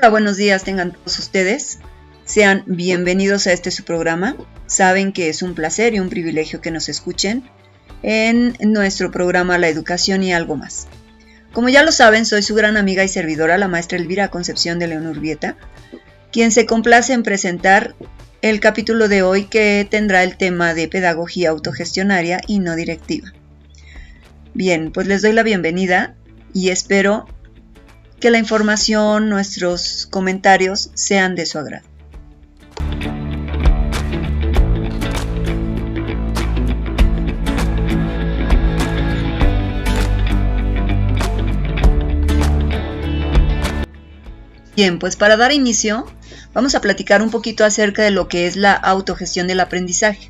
Hola, buenos días tengan todos ustedes. Sean bienvenidos a su programa. Saben que es un placer y un privilegio que nos escuchen en nuestro programa La Educación y Algo Más. Como ya lo saben, soy su gran amiga y servidora, la maestra Elvira Concepción de León Urbieta, quien se complace en presentar el capítulo de hoy, que tendrá el tema de pedagogía autogestionaria y no directiva. Bien, pues les doy la bienvenida y espero que la información, nuestros comentarios sean de su agrado. Bien, pues para dar inicio, vamos a platicar un poquito acerca de lo que es la autogestión del aprendizaje.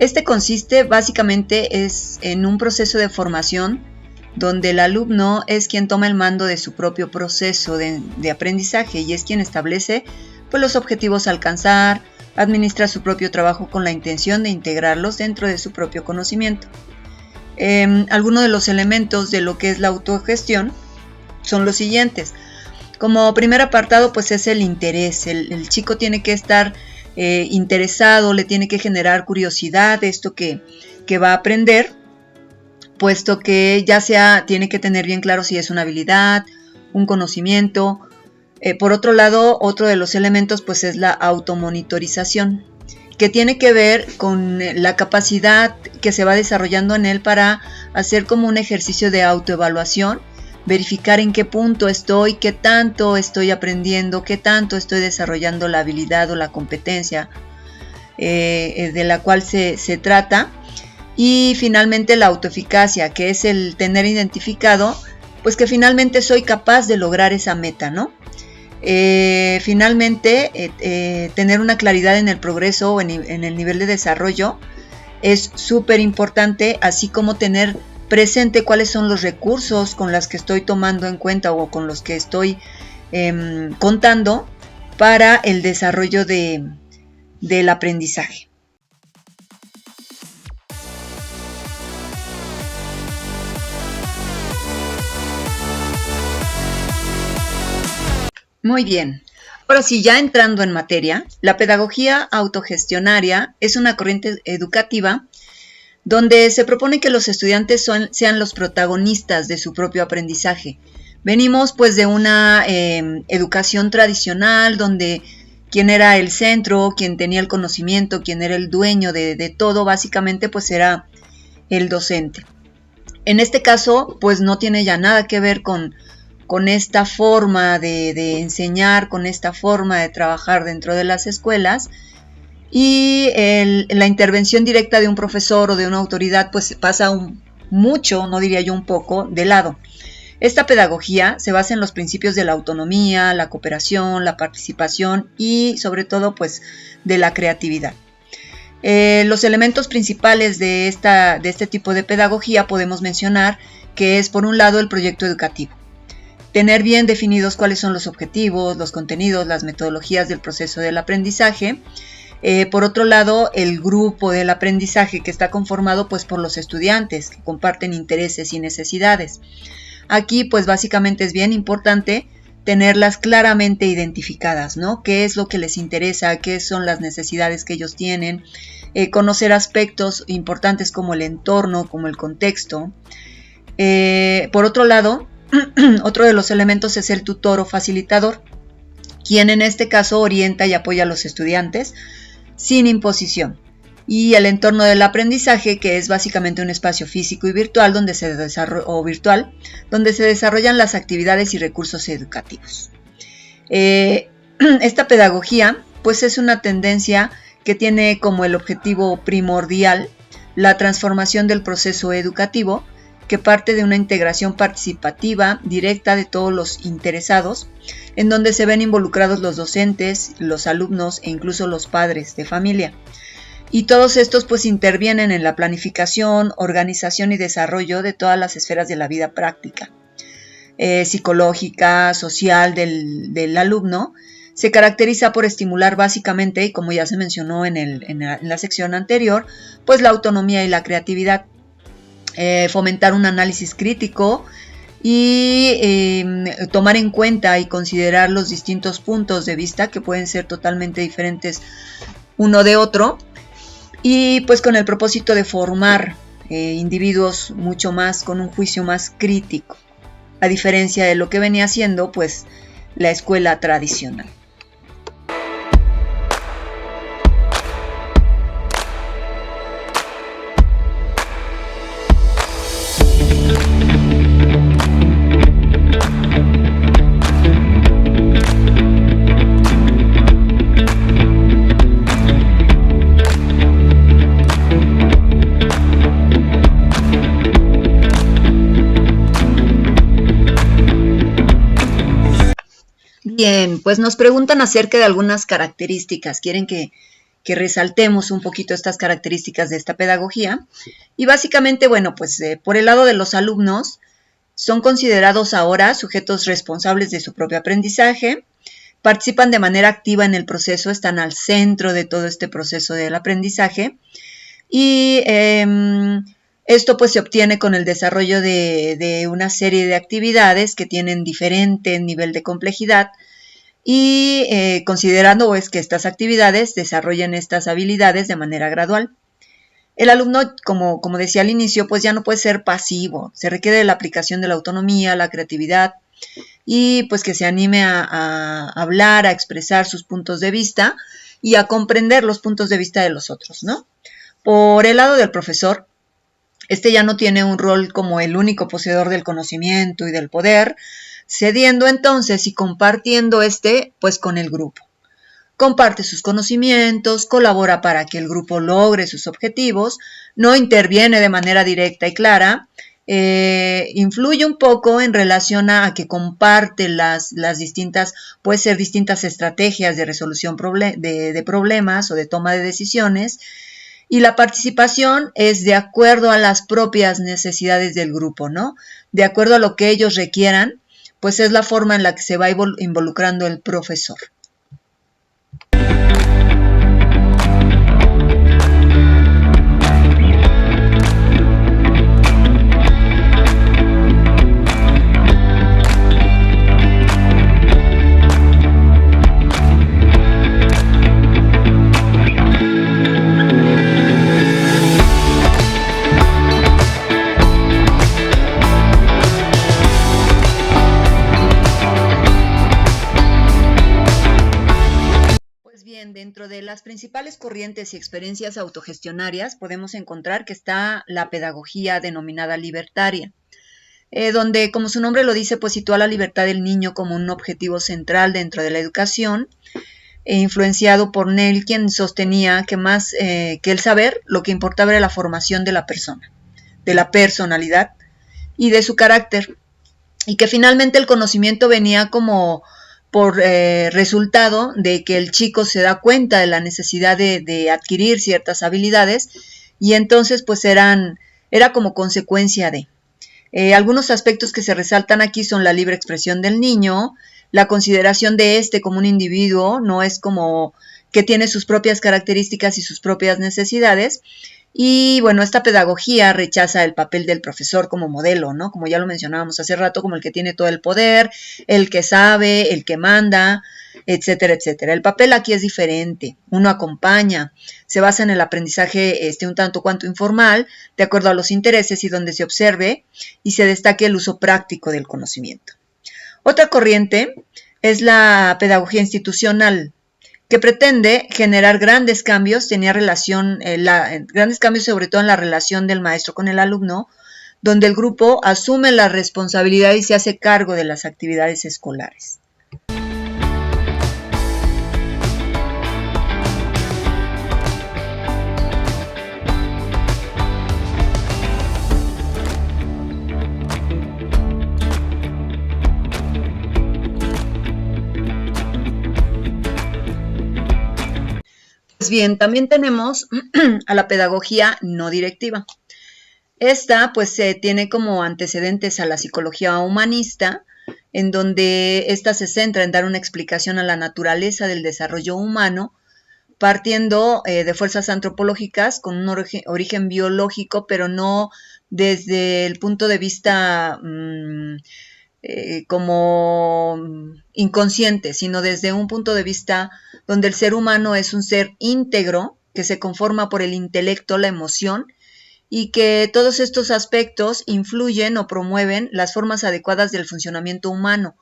Este consiste básicamente en un proceso de formación donde el alumno es quien toma el mando de su propio proceso de aprendizaje y es quien establece pues, los objetivos a alcanzar, administra su propio trabajo con la intención de integrarlos dentro de su propio conocimiento. Algunos de los elementos de lo que es la autogestión son los siguientes. Como primer apartado, pues es el interés. El chico tiene que estar interesado, le tiene que generar curiosidad de esto que va a aprender, puesto que ya sea tiene que tener bien claro si es una habilidad, un conocimiento. Por otro lado, otro de los elementos pues es la automonitorización, que tiene que ver con la capacidad que se va desarrollando en él para hacer como un ejercicio de autoevaluación, verificar en qué punto estoy, qué tanto estoy aprendiendo, qué tanto estoy desarrollando la habilidad o la competencia de la cual se trata. Y finalmente la autoeficacia, que es el tener identificado, pues que finalmente soy capaz de lograr esa meta, ¿no? Finalmente, tener una claridad en el progreso o en el nivel de desarrollo es súper importante, así como tener presente cuáles son los recursos con los que estoy tomando en cuenta o con los que estoy contando para el desarrollo del aprendizaje. Muy bien, ahora sí, ya entrando en materia, la pedagogía autogestionaria es una corriente educativa donde se propone que los estudiantes sean los protagonistas de su propio aprendizaje. Venimos pues de una educación tradicional donde quien era el centro, quien tenía el conocimiento, quien era el dueño de todo, básicamente pues era el docente. En este caso pues no tiene ya nada que ver con esta forma de enseñar, con esta forma de trabajar dentro de las escuelas, y la intervención directa de un profesor o de una autoridad pues pasa mucho, no diría yo un poco, de lado. Esta pedagogía se basa en los principios de la autonomía, la cooperación, la participación y sobre todo pues de la creatividad. Los elementos principales de este tipo de pedagogía podemos mencionar que es, por un lado, el proyecto educativo. Tener bien definidos cuáles son los objetivos, los contenidos, las metodologías del proceso del aprendizaje. Por otro lado, el grupo del aprendizaje, que está conformado pues por los estudiantes que comparten intereses y necesidades. Aquí pues básicamente es bien importante tenerlas claramente identificadas, ¿no? ¿Qué es lo que les interesa? ¿Qué son las necesidades que ellos tienen? Conocer aspectos importantes como el entorno, como el contexto. Por otro lado, otro de los elementos es el tutor o facilitador, quien en este caso orienta y apoya a los estudiantes sin imposición. Y el entorno del aprendizaje, que es básicamente un espacio físico y virtual donde se desarrollan las actividades y recursos educativos. Esta pedagogía pues es una tendencia que tiene como el objetivo primordial la transformación del proceso educativo, que parte de una integración participativa directa de todos los interesados, en donde se ven involucrados los docentes, los alumnos e incluso los padres de familia. Y todos estos pues intervienen en la planificación, organización y desarrollo de todas las esferas de la vida práctica, psicológica, social del alumno. Se caracteriza por estimular básicamente, y como ya se mencionó en la sección anterior, pues la autonomía y la creatividad. Fomentar un análisis crítico, y tomar en cuenta y considerar los distintos puntos de vista que pueden ser totalmente diferentes uno de otro, y pues con el propósito de formar individuos mucho más con un juicio más crítico, a diferencia de lo que venía haciendo pues la escuela tradicional. Bien, pues nos preguntan acerca de algunas características. Quieren que resaltemos un poquito estas características de esta pedagogía. Y básicamente, bueno, pues por el lado de los alumnos, son considerados ahora sujetos responsables de su propio aprendizaje, participan de manera activa en el proceso, están al centro de todo este proceso del aprendizaje y esto pues se obtiene con el desarrollo de una serie de actividades que tienen diferente nivel de complejidad y considerando pues que estas actividades desarrollan estas habilidades de manera gradual. El alumno, como decía al inicio, pues ya no puede ser pasivo, se requiere la aplicación de la autonomía, la creatividad y pues que se anime a hablar, a expresar sus puntos de vista y a comprender los puntos de vista de los otros, ¿no? Por el lado del profesor, este ya no tiene un rol como el único poseedor del conocimiento y del poder, cediendo entonces y compartiendo pues con el grupo. Comparte sus conocimientos, colabora para que el grupo logre sus objetivos, no interviene de manera directa y clara, influye un poco en relación a que comparte las distintas, puede ser distintas estrategias de resolución de problemas o de toma de decisiones, y la participación es de acuerdo a las propias necesidades del grupo, ¿no? De acuerdo a lo que ellos requieran, pues es la forma en la que se va involucrando el profesor. Dentro de las principales corrientes y experiencias autogestionarias podemos encontrar que está la pedagogía denominada libertaria, donde, como su nombre lo dice, pues sitúa la libertad del niño como un objetivo central dentro de la educación, influenciado por Neil, quien sostenía que más que el saber, lo que importaba era la formación de la persona, de la personalidad y de su carácter, y que finalmente el conocimiento venía como por resultado de que el chico se da cuenta de la necesidad de adquirir ciertas habilidades y entonces pues era como consecuencia de. Algunos aspectos que se resaltan aquí son la libre expresión del niño, la consideración de como un individuo, no es como que tiene sus propias características y sus propias necesidades. Y bueno, esta pedagogía rechaza el papel del profesor como modelo, ¿no? Como ya lo mencionábamos hace rato, como el que tiene todo el poder, el que sabe, el que manda, etcétera, etcétera. El papel aquí es diferente, uno acompaña, se basa en el aprendizaje un tanto cuanto informal, de acuerdo a los intereses y donde se observe y se destaque el uso práctico del conocimiento. Otra corriente es la pedagogía institucional, que pretende generar grandes cambios, grandes cambios sobre todo en la relación del maestro con el alumno, donde el grupo asume la responsabilidad y se hace cargo de las actividades escolares. Bien, también tenemos a la pedagogía no directiva. Esta pues se tiene como antecedentes a la psicología humanista, en donde esta se centra en dar una explicación a la naturaleza del desarrollo humano, partiendo de fuerzas antropológicas con un origen biológico, pero no desde el punto de vista como inconsciente, sino desde un punto de vista donde el ser humano es un ser íntegro, que se conforma por el intelecto, la emoción, y que todos estos aspectos influyen o promueven las formas adecuadas del funcionamiento humano.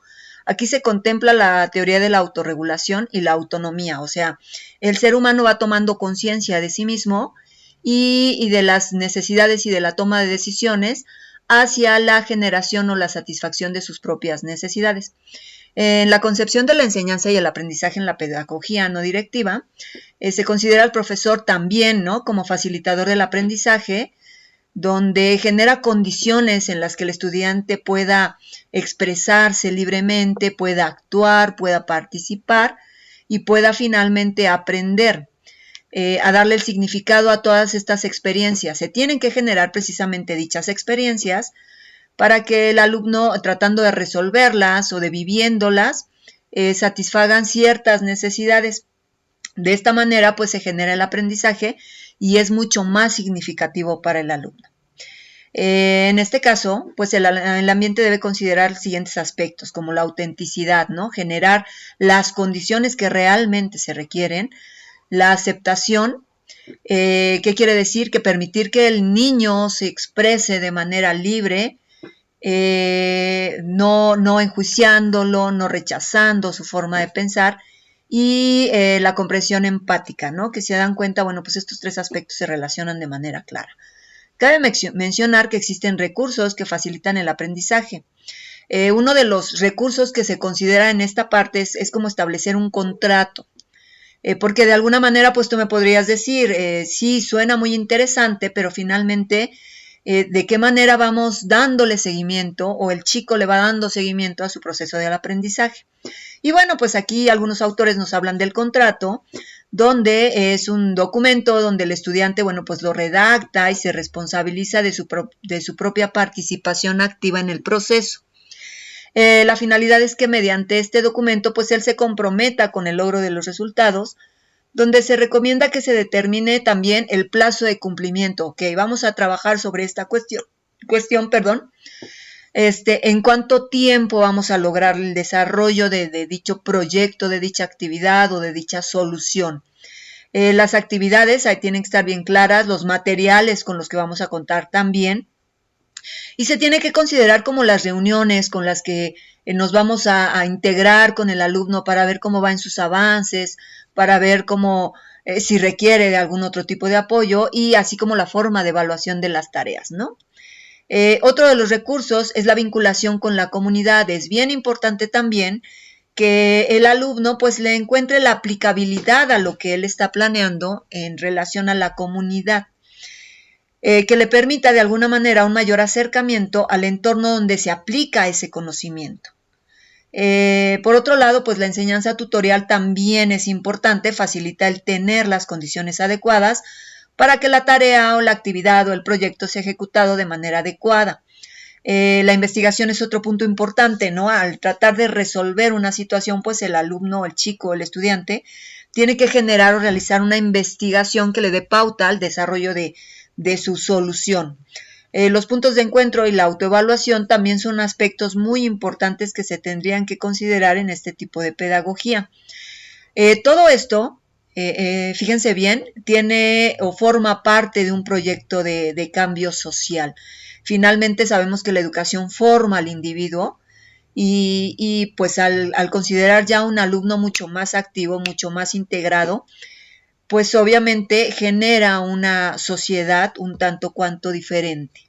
Aquí se contempla la teoría de la autorregulación y la autonomía, o sea, el ser humano va tomando conciencia de sí mismo y de las necesidades y de la toma de decisiones hacia la generación o la satisfacción de sus propias necesidades. En la concepción de la enseñanza y el aprendizaje en la pedagogía no directiva, se considera al profesor también, ¿no?, como facilitador del aprendizaje, donde genera condiciones en las que el estudiante pueda expresarse libremente, pueda actuar, pueda participar y pueda finalmente aprender a darle el significado a todas estas experiencias. Se tienen que generar precisamente dichas experiencias para que el alumno, tratando de resolverlas o de viviéndolas, satisfagan ciertas necesidades. De esta manera, pues se genera el aprendizaje y es mucho más significativo para el alumno. En este caso, pues el ambiente debe considerar los siguientes aspectos, como la autenticidad, ¿no? Generar las condiciones que realmente se requieren, la aceptación, ¿qué quiere decir? Que permitir que el niño se exprese de manera libre, no enjuiciándolo, no rechazando su forma de pensar, y la comprensión empática, ¿no? Que se dan cuenta, bueno, pues estos tres aspectos se relacionan de manera clara. Cabe mencionar que existen recursos que facilitan el aprendizaje. Uno de los recursos que se considera en esta parte es como establecer un contrato. Porque de alguna manera, pues tú me podrías decir, sí, suena muy interesante, pero finalmente, ¿de qué manera vamos dándole seguimiento o el chico le va dando seguimiento a su proceso del aprendizaje? Y bueno, pues aquí algunos autores nos hablan del contrato, donde es un documento donde el estudiante, bueno, pues lo redacta y se responsabiliza de su propia participación activa en el proceso. La finalidad es que mediante este documento, pues él se comprometa con el logro de los resultados, donde se recomienda que se determine también el plazo de cumplimiento. Ok, vamos a trabajar sobre esta cuestión, en cuánto tiempo vamos a lograr el desarrollo de dicho proyecto, de dicha actividad o de dicha solución. Las actividades ahí tienen que estar bien claras, los materiales con los que vamos a contar también. Y se tiene que considerar como las reuniones con las que nos vamos a integrar con el alumno para ver cómo va en sus avances, para ver cómo, si requiere de algún otro tipo de apoyo y así como la forma de evaluación de las tareas, ¿no? Otro de los recursos es la vinculación con la comunidad. Es bien importante también que el alumno pues le encuentre la aplicabilidad a lo que él está planeando en relación a la comunidad. Que le permita de alguna manera un mayor acercamiento al entorno donde se aplica ese conocimiento. Por otro lado, pues la enseñanza tutorial también es importante, facilita el tener las condiciones adecuadas para que la tarea o la actividad o el proyecto sea ejecutado de manera adecuada. La investigación es otro punto importante, ¿no? Al tratar de resolver una situación, pues el alumno, el chico, el estudiante, tiene que generar o realizar una investigación que le dé pauta al desarrollo de su solución. Los puntos de encuentro y la autoevaluación también son aspectos muy importantes que se tendrían que considerar en este tipo de pedagogía. Todo esto, fíjense bien, tiene o forma parte de un proyecto de cambio social. Finalmente sabemos que la educación forma al individuo y pues al considerar ya un alumno mucho más activo, mucho más integrado, pues obviamente genera una sociedad un tanto cuanto diferente.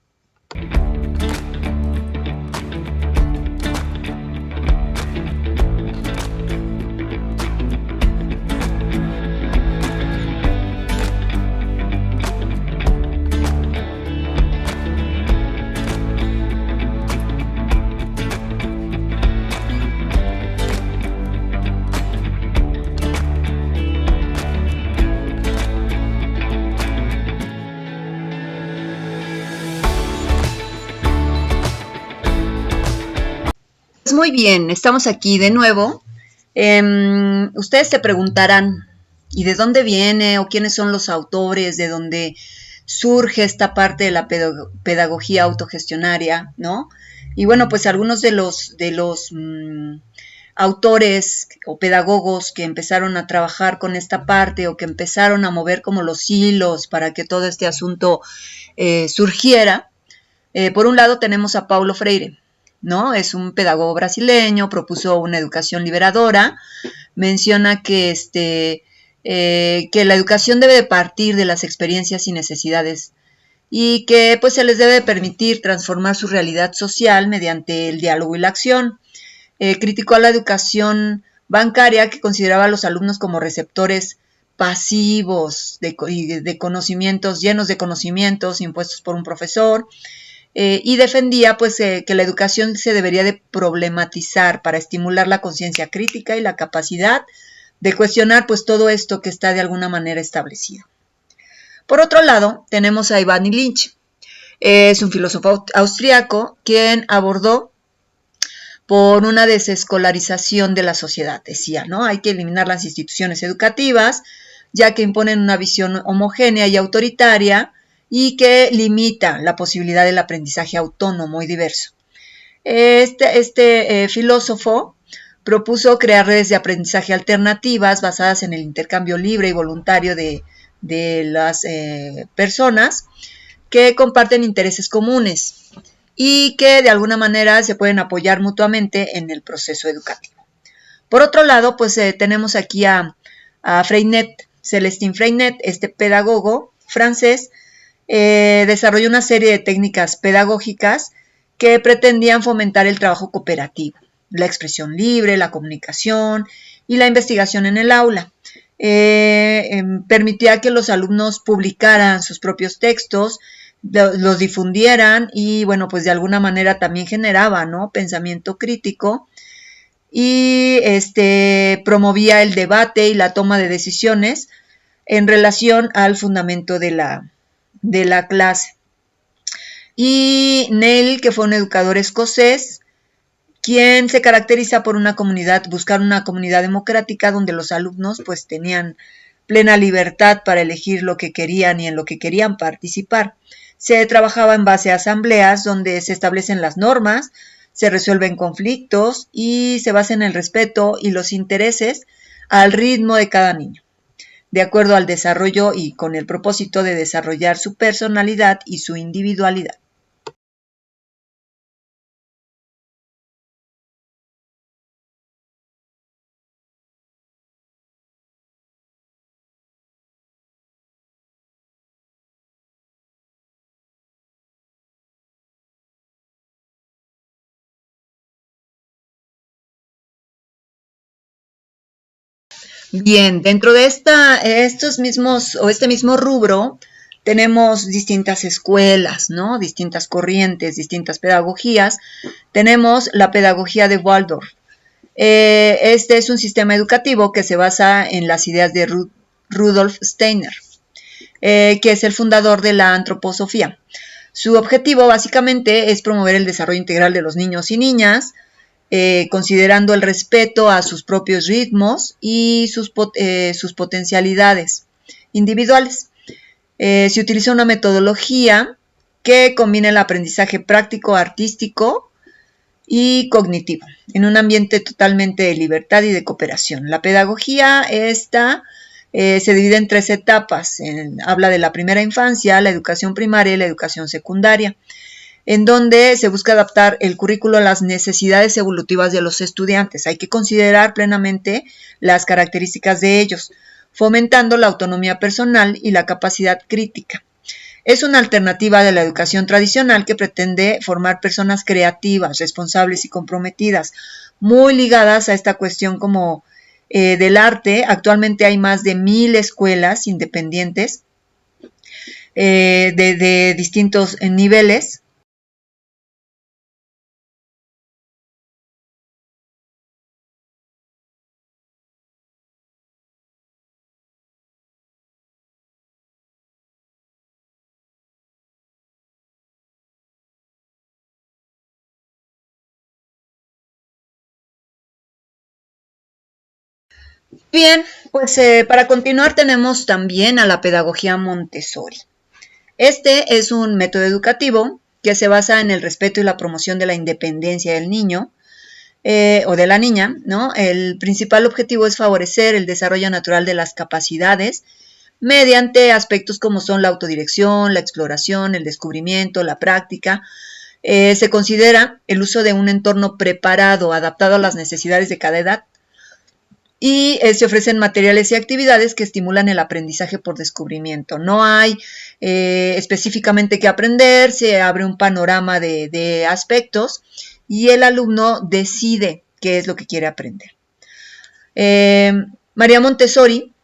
Pues muy bien, estamos aquí de nuevo. Ustedes se preguntarán, ¿y de dónde viene o quiénes son los autores de donde surge esta parte de la pedagogía autogestionaria, ¿no? Y bueno, pues algunos de los autores o pedagogos que empezaron a trabajar con esta parte o que empezaron a mover como los hilos para que todo este asunto surgiera. Por un lado tenemos a Paulo Freire, ¿no? Es un pedagogo brasileño, propuso una educación liberadora, menciona que la educación debe de partir de las experiencias y necesidades y que pues se les debe permitir transformar su realidad social mediante el diálogo y la acción. Criticó a la educación bancaria, que consideraba a los alumnos como receptores pasivos de conocimientos, llenos de conocimientos impuestos por un profesor, y defendía pues que la educación se debería de problematizar para estimular la conciencia crítica y la capacidad de cuestionar pues todo esto que está de alguna manera establecido. Por otro lado, tenemos a Ivan Illich. Es un filósofo austriaco quien abordó por una desescolarización de la sociedad, decía, ¿no? Hay que eliminar las instituciones educativas, ya que imponen una visión homogénea y autoritaria y que limita la posibilidad del aprendizaje autónomo y diverso. Este filósofo propuso crear redes de aprendizaje alternativas basadas en el intercambio libre y voluntario de las personas que comparten intereses comunes y que de alguna manera se pueden apoyar mutuamente en el proceso educativo. Por otro lado, pues tenemos aquí a Freinet, Celestin Freinet, este pedagogo francés, desarrolló una serie de técnicas pedagógicas que pretendían fomentar el trabajo cooperativo, la expresión libre, la comunicación y la investigación en el aula. Permitía que los alumnos publicaran sus propios textos, los difundieran y bueno, pues de alguna manera también generaba, ¿no?, pensamiento crítico y promovía el debate y la toma de decisiones en relación al fundamento de la clase. Y Neil, que fue un educador escocés, quien se caracteriza por buscar una comunidad democrática donde los alumnos pues tenían plena libertad para elegir lo que querían y en lo que querían participar. Se trabajaba en base a asambleas donde se establecen las normas, se resuelven conflictos y se basa en el respeto y los intereses al ritmo de cada niño, de acuerdo al desarrollo y con el propósito de desarrollar su personalidad y su individualidad. Bien, dentro de estos mismos o este mismo rubro tenemos distintas escuelas, ¿no? Distintas corrientes, distintas pedagogías. Tenemos la pedagogía de Waldorf. Este es un sistema educativo que se basa en las ideas de Rudolf Steiner, que es el fundador de la antroposofía. Su objetivo básicamente es promover el desarrollo integral de los niños y niñas, considerando el respeto a sus propios ritmos y sus potencialidades individuales. Se utiliza una metodología que combina el aprendizaje práctico, artístico y cognitivo, en un ambiente totalmente de libertad y de cooperación. La pedagogía se divide en 3 etapas. Habla de la primera infancia, la educación primaria y la educación secundaria, en donde se busca adaptar el currículo a las necesidades evolutivas de los estudiantes. Hay que considerar plenamente las características de ellos, fomentando la autonomía personal y la capacidad crítica. Es una alternativa de la educación tradicional que pretende formar personas creativas, responsables y comprometidas, muy ligadas a esta cuestión como del arte. Actualmente hay más de 1000 escuelas independientes de distintos niveles. Bien, pues para continuar tenemos también a la pedagogía Montessori. Este es un método educativo que se basa en el respeto y la promoción de la independencia del niño o de la niña, ¿no? El principal objetivo es favorecer el desarrollo natural de las capacidades mediante aspectos como son la autodirección, la exploración, el descubrimiento, la práctica. Se considera el uso de un entorno preparado, adaptado a las necesidades de cada edad, y se ofrecen materiales y actividades que estimulan el aprendizaje por descubrimiento. No hay específicamente qué aprender, se abre un panorama de aspectos y el alumno decide qué es lo que quiere aprender. María Montessori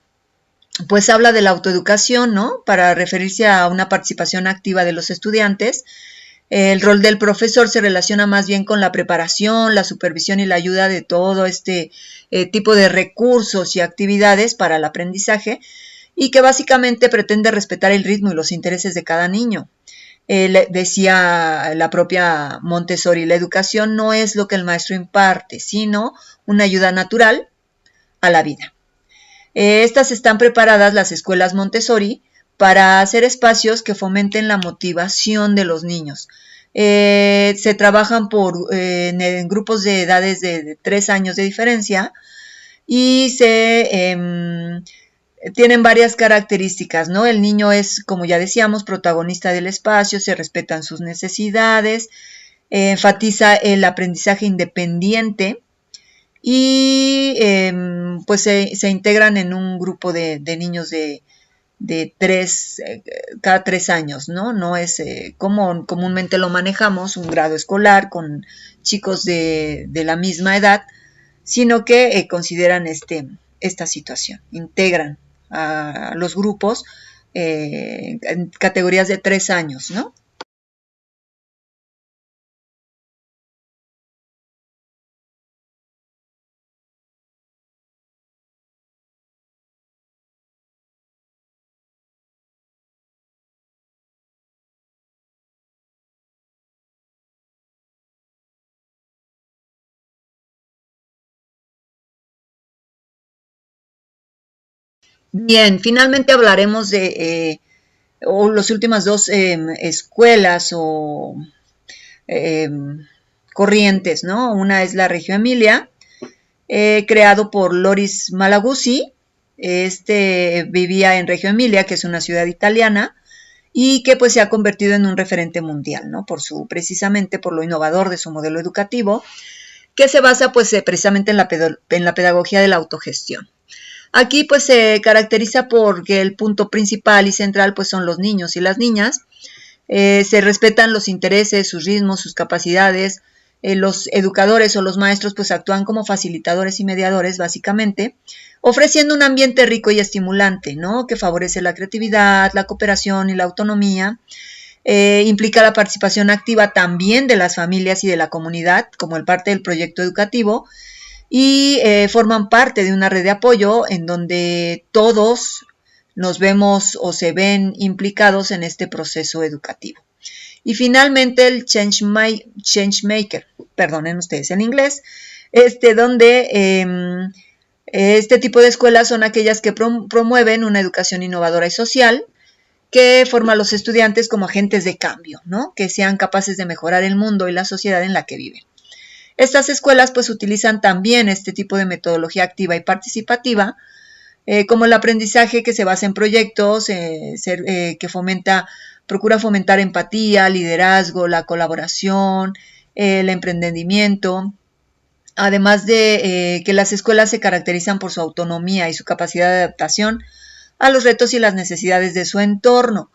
pues habla de la autoeducación, ¿no? Para referirse a una participación activa de los estudiantes. El rol del profesor se relaciona más bien con la preparación, la supervisión y la ayuda de todo este tipo de recursos y actividades para el aprendizaje, y que básicamente pretende respetar el ritmo y los intereses de cada niño. Decía la propia Montessori, la educación no es lo que el maestro imparte, sino una ayuda natural a la vida. Estas están preparadas, las escuelas Montessori, para hacer espacios que fomenten la motivación de los niños. Se trabajan en grupos de edades de 3 años de diferencia y tienen varias características, ¿no? El niño es, como ya decíamos, protagonista del espacio, se respetan sus necesidades, enfatiza el aprendizaje independiente y pues se integran en un grupo de niños de cada 3 años, ¿no? No es como comúnmente lo manejamos, un grado escolar con chicos de la misma edad, sino que consideran esta situación, integran a los grupos en categorías de 3 años, ¿no? Bien, finalmente hablaremos de las últimas dos escuelas o eh, corrientes, ¿no? Una es la Reggio Emilia, creado por Loris Malaguzzi. Vivía en Reggio Emilia, que es una ciudad italiana, y que pues se ha convertido en un referente mundial, ¿no? Precisamente por lo innovador de su modelo educativo, que se basa pues precisamente en la pedagogía de la autogestión. Aquí pues se caracteriza porque el punto principal y central pues son los niños y las niñas. Se respetan los intereses, sus ritmos, sus capacidades. Los educadores o los maestros pues actúan como facilitadores y mediadores básicamente, ofreciendo un ambiente rico y estimulante, ¿no? Que favorece la creatividad, la cooperación y la autonomía. Implica la participación activa también de las familias y de la comunidad como parte del proyecto educativo, y forman parte de una red de apoyo en donde todos nos vemos o se ven implicados en este proceso educativo. Y finalmente el change maker, perdonen ustedes en inglés, donde este tipo de escuelas son aquellas que promueven una educación innovadora y social, que forma a los estudiantes como agentes de cambio, ¿no? Que sean capaces de mejorar el mundo y la sociedad en la que viven. Estas escuelas pues utilizan también este tipo de metodología activa y participativa, como el aprendizaje que se basa en proyectos, que procura fomentar empatía, liderazgo, la colaboración, el emprendimiento, además de que las escuelas se caracterizan por su autonomía y su capacidad de adaptación a los retos y las necesidades de su entorno.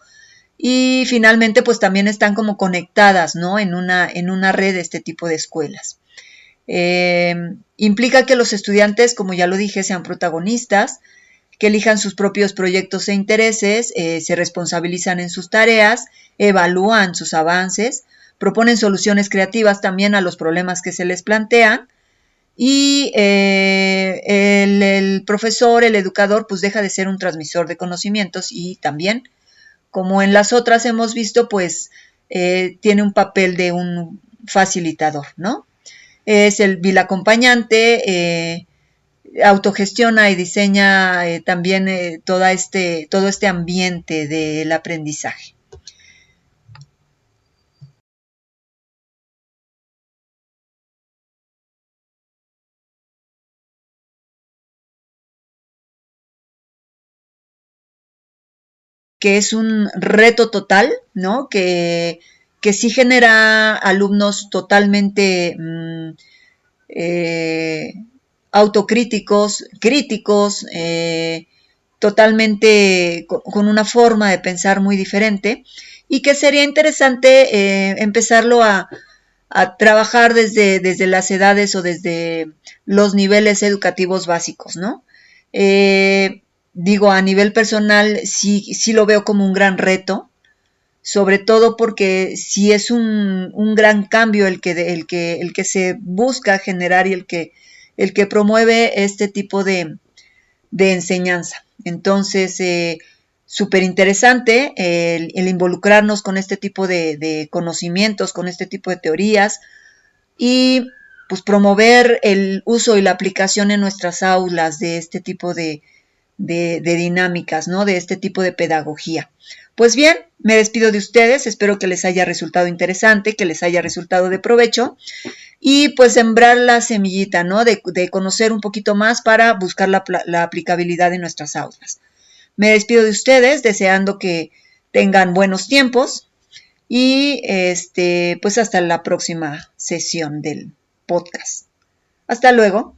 Y finalmente pues también están como conectadas, ¿no? en una red de este tipo de escuelas. Implica que los estudiantes, como ya lo dije, sean protagonistas, que elijan sus propios proyectos e intereses, se responsabilizan en sus tareas, evalúan sus avances, proponen soluciones creativas también a los problemas que se les plantean, y el profesor, el educador, pues deja de ser un transmisor de conocimientos y también, como en las otras hemos visto, pues tiene un papel de un facilitador, ¿no? Es el vil acompañante, autogestiona y diseña también todo este ambiente del aprendizaje. que es un reto total, ¿no? Que sí genera alumnos totalmente autocríticos, críticos, totalmente con una forma de pensar muy diferente, y que sería interesante empezarlo a trabajar desde las edades o desde los niveles educativos básicos, ¿no? Digo, a nivel personal sí lo veo como un gran reto, sobre todo porque sí es un gran cambio el que se busca generar y el que promueve este tipo de enseñanza. Entonces, súper interesante el involucrarnos con este tipo de conocimientos, con este tipo de teorías, y pues promover el uso y la aplicación en nuestras aulas de este tipo de dinámicas, ¿no? De este tipo de pedagogía. Pues bien, me despido de ustedes, espero que les haya resultado interesante, que les haya resultado de provecho, y pues sembrar la semillita, ¿no? De conocer un poquito más para buscar la aplicabilidad en nuestras aulas. Me despido de ustedes deseando que tengan buenos tiempos y pues hasta la próxima sesión del podcast. Hasta luego.